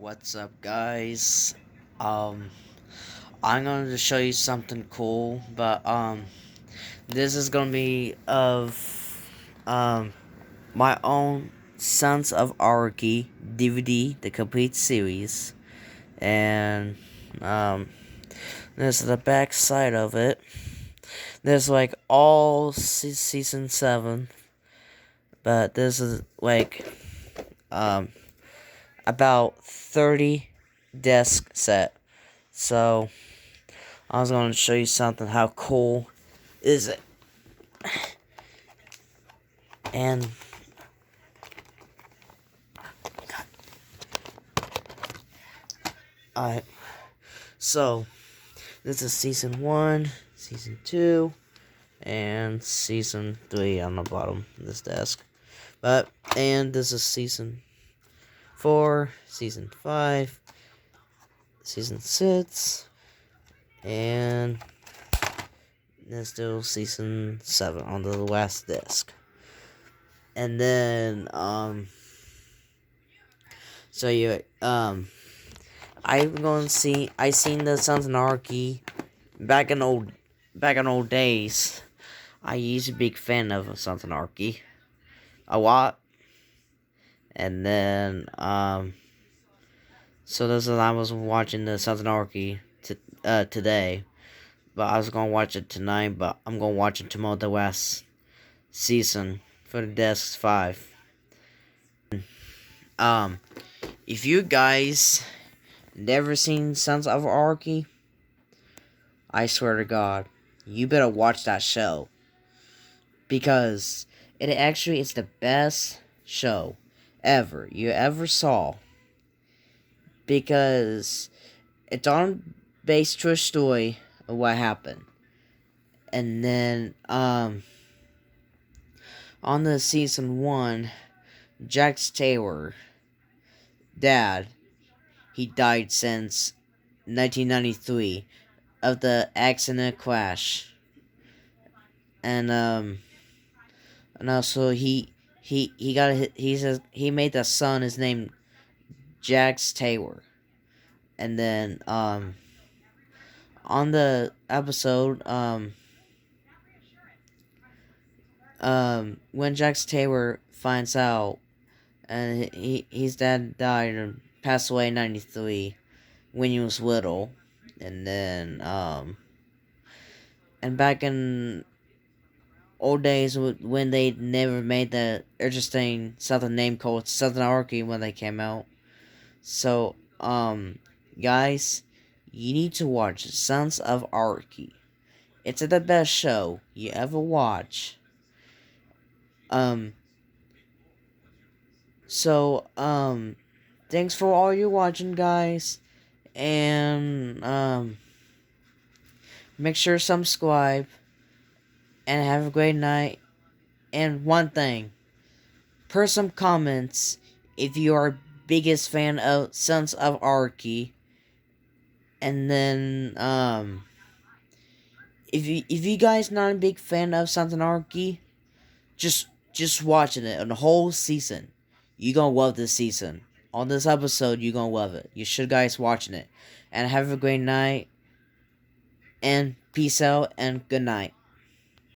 What's up, guys? Um, I'm going to show you something cool, but this is gonna be of my own Sons of Anarchy DVD, the complete series, and this is the back side of it. There's like all season 7, but this is like about 30 disc set. So I was going to show you something. How cool is it? And I so this is season 1, season 2, and season 3 on the bottom of this desk. And this is season 4, season 5, season 6, and there's still season 7 on the last disc. And then so I'm going to see. I seen the Sons of Anarchy back in old days. I used to be a big fan of Sons of Anarchy a lot, and then so this is I was watching the Sons of Anarchy today, but I was gonna watch it tonight. But I'm gonna watch it tomorrow. The last season for the Disc 5. If you guys never seen Sons of Anarchy, I swear to God, you better watch that show. Because it actually is the best show you ever saw. Because it's on based true story of what happened. And then, on the season 1, Jax Taylor, dad, he died since 1993 of the accident crash. And also he made the son his name Jax Taylor. And then on the episode when Jax Taylor finds out and his dad died and passed away in 93 when he was little. And then and back in old days when they never made the interesting something name called Southern Anarchy when they came out. So guys, you need to watch Sons of Anarchy. It's the best show you ever watch. So thanks for all you watching, guys, and make sure to subscribe and have a great night. And one thing, per some comments, if you are biggest fan of Sons of Anarchy, and then if you guys not a big fan of Sons of Anarchy, just watching it on the whole season, you gonna love this season. On this episode, you gonna love it. You should guys watching it, and have a great night. And peace out and good night.